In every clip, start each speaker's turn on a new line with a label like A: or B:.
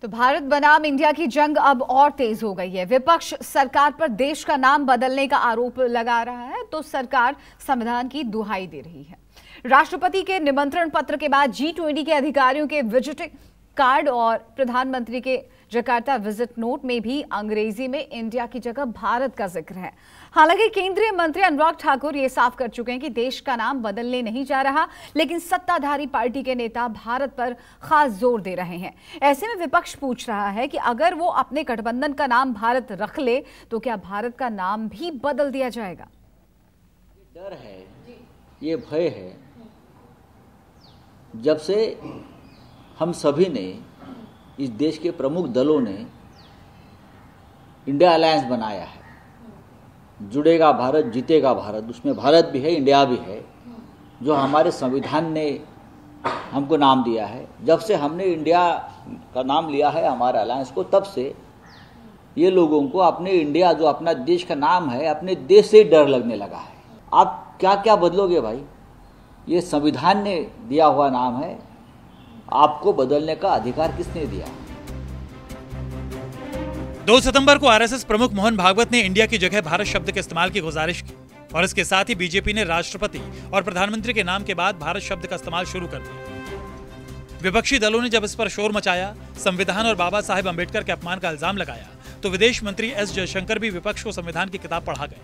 A: तो भारत बनाम इंडिया की जंग अब और तेज हो गई है। विपक्ष सरकार पर देश का नाम बदलने का आरोप लगा रहा है तो सरकार संविधान की दुहाई दे रही है। राष्ट्रपति के निमंत्रण पत्र के बाद G20 के अधिकारियों के विजिटिंग कार्ड और प्रधानमंत्री के जकार्ता विजिट नोट में भी अंग्रेजी में इंडिया की जगह भारत का जिक्र है। हालांकि केंद्रीय मंत्री अनुराग ठाकुर ये साफ कर चुके हैं कि देश का नाम बदलने नहीं जा रहा, लेकिन सत्ताधारी पार्टी के नेता भारत पर खास जोर दे रहे हैं। ऐसे में विपक्ष पूछ रहा है कि अगर वो अपने गठबंधन का नाम भारत रख ले तो क्या भारत का नाम भी बदल दिया जाएगा?
B: डर है, ये भय है। जब से हम सभी ने, इस देश के प्रमुख दलों ने इंडिया अलायंस बनाया है, जुड़ेगा भारत जीतेगा भारत, उसमें भारत भी है इंडिया भी है, जो हमारे संविधान ने हमको नाम दिया है। जब से हमने इंडिया का नाम लिया है हमारे अलायंस को, तब से ये लोगों को अपने इंडिया जो अपना देश का नाम है, अपने देश से डर लगने लगा है। आप क्या क्या बदलोगे भाई? ये संविधान ने दिया हुआ नाम है, आपको बदलने का अधिकार किसने दिया?
C: 2 सितंबर को आरएसएस प्रमुख मोहन भागवत ने इंडिया की जगह भारत शब्द के इस्तेमाल की गुजारिश की और इसके साथ ही बीजेपी ने राष्ट्रपति और प्रधानमंत्री के नाम के बाद भारत शब्द का इस्तेमाल शुरू कर दिया। विपक्षी दलों ने जब इस पर शोर मचाया, संविधान और बाबा साहेब अंबेडकर के अपमान का इल्जाम लगाया, तो विदेश मंत्री एस जयशंकर भी विपक्ष को संविधान की किताब पढ़ा गए,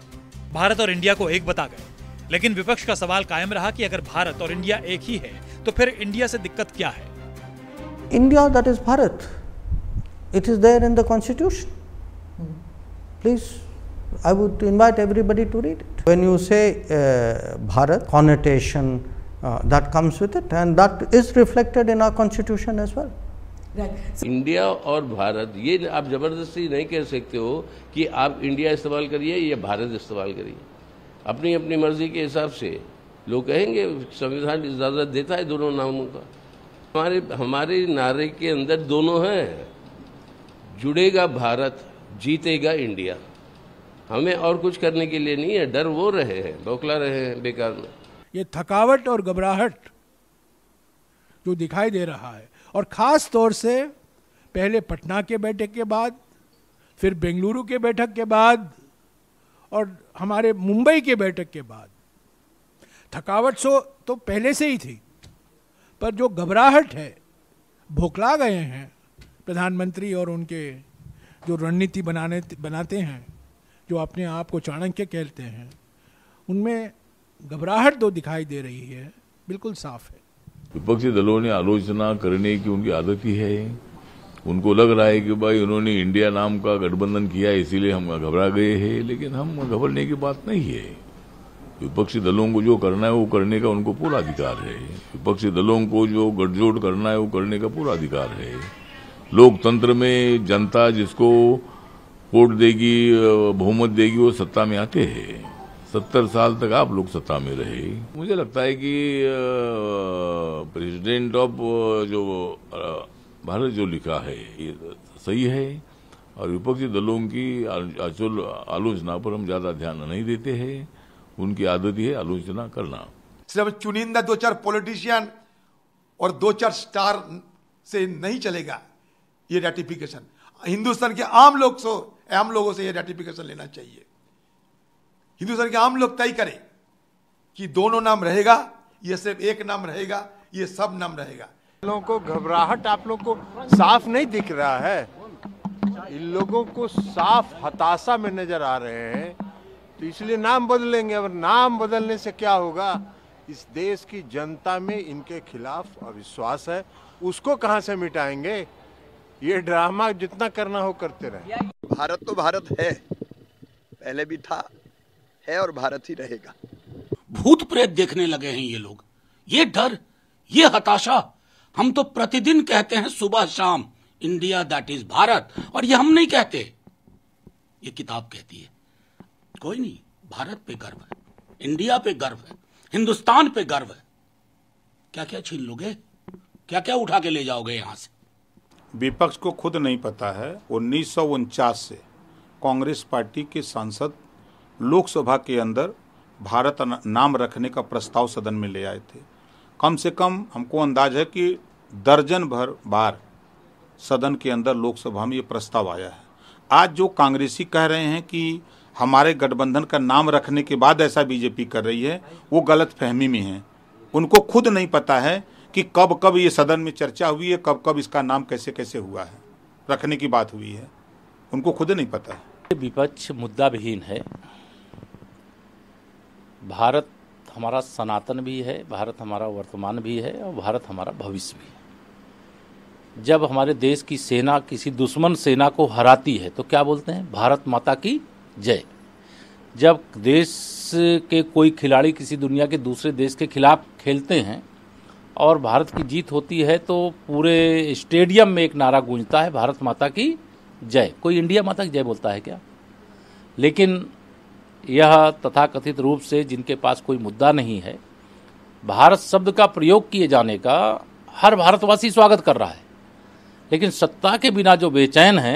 C: भारत और इंडिया को एक बता गए। लेकिन विपक्ष का सवाल कायम रहा कि अगर भारत और इंडिया एक ही है तो फिर इंडिया से दिक्कत क्या है?
D: India, that is Bharat. It is there in the constitution. Please, I would invite everybody to read it. When you say Bharat, connotation that comes with it, and that is reflected in our constitution as well.
E: India और भारत, ये आप जबरदस्ती नहीं कह सकते हो कि आप इंडिया इस्तेमाल करिए या भारत इस्तेमाल करिए। अपनी अपनी मर्जी के हिसाब से लोग कहेंगे, संविधान इजाजत देता है दोनों नामों का। हमारे नारे के अंदर दोनों हैं, जुड़ेगा भारत जीतेगा इंडिया। हमें और कुछ करने के लिए नहीं है, डर वो रहे हैं, बौखला रहे हैं बेकार में।
F: ये थकावट और घबराहट जो दिखाई दे रहा है, और खास तौर से पहले पटना के बैठक के बाद, फिर बेंगलुरु के बैठक के बाद और हमारे मुंबई के बैठक के बाद, थकावट तो पहले से ही थी, पर जो घबराहट है, भोखला गए हैं प्रधानमंत्री और उनके जो रणनीति बनाते हैं, जो अपने आप को चाणक्य कहते हैं, उनमें घबराहट तो दिखाई दे रही है, बिल्कुल साफ है।
G: विपक्षी दलों ने आलोचना करने की उनकी आदत ही है। उनको लग रहा है कि भाई उन्होंने इंडिया नाम का गठबंधन किया इसीलिए हम घबरा गए हैं, लेकिन हम घबराने की बात नहीं है। विपक्षी दलों को जो करना है वो करने का उनको पूरा अधिकार है। विपक्षी दलों को जो गठजोड़ करना है वो करने का पूरा अधिकार है। लोकतंत्र में जनता जिसको वोट देगी, बहुमत देगी, वो सत्ता में आते हैं। 70 साल तक आप लोग सत्ता में रहे। मुझे लगता है कि प्रेसिडेंट ऑफ जो भारत जो लिखा है ये सही है, और विपक्षी दलों की आलोचना पर हम ज्यादा ध्यान नहीं देते हैं। उनकी आदत ही है आलोचना करना।
H: सिर्फ चुनिंदा 2-4 पॉलिटिशियन और 2-4 स्टार से नहीं चलेगा ये रेटिफिकेशन। हिंदुस्तान के आम लोगों से ये रेटिफिकेशन लेना चाहिए। हिंदुस्तान के आम लोग तय करें कि दोनों नाम रहेगा, ये सिर्फ एक नाम रहेगा, ये सब नाम रहेगा।
I: इन लोगों को घबराहट आप लोग को साफ नहीं दिख रहा है, इन लोगों को साफ हताशा में नजर आ रहे हैं, तो इसलिए नाम बदलेंगे। और नाम बदलने से क्या होगा? इस देश की जनता में इनके खिलाफ अविश्वास है, उसको कहां से मिटाएंगे? ये ड्रामा जितना करना हो करते रहे।
J: भारत तो भारत है, पहले भी था, है और भारत ही रहेगा।
K: भूत प्रेत देखने लगे हैं ये लोग। ये डर, ये हताशा हम तो प्रतिदिन कहते हैं, सुबह शाम, इंडिया दैट इज भारत। और ये हम नहीं कहते, ये किताब कहती है। कोई नहीं, भारत पे गर्व है, इंडिया पे गर्व है, हिंदुस्तान पे गर्व है। क्या क्या छीन लोगे? क्या क्या उठा के ले जाओगे यहां से?
L: विपक्ष को खुद नहीं पता है। 1949 से कांग्रेस पार्टी के सांसद लोकसभा के अंदर भारत नाम रखने का प्रस्ताव सदन में ले आए थे। कम से कम हमको अंदाज है कि दर्जन भर बार सदन के अंदर लोकसभा में ये प्रस्ताव आया है। आज जो कांग्रेसी कह रहे हैं कि हमारे गठबंधन का नाम रखने के बाद ऐसा बीजेपी कर रही है, वो गलत फहमी में है। उनको खुद नहीं पता है कि कब कब ये सदन में चर्चा हुई है, कब कब इसका नाम कैसे कैसे हुआ है, रखने की बात हुई है, उनको खुद नहीं पता है।
M: विपक्ष मुद्दा विहीन है। भारत हमारा सनातन भी है, भारत हमारा वर्तमान भी है और भारत हमारा भविष्य भी है। जब हमारे देश की सेना किसी दुश्मन सेना को हराती है तो क्या बोलते हैं? भारत माता की जय। जब देश के कोई खिलाड़ी किसी दुनिया के दूसरे देश के खिलाफ खेलते हैं और भारत की जीत होती है तो पूरे स्टेडियम में एक नारा गूंजता है, भारत माता की जय। कोई इंडिया माता की जय बोलता है क्या? लेकिन यह तथाकथित रूप से जिनके पास कोई मुद्दा नहीं है, भारत शब्द का प्रयोग किए जाने का हर भारतवासी स्वागत कर रहा है, लेकिन सत्ता के बिना जो बेचैन है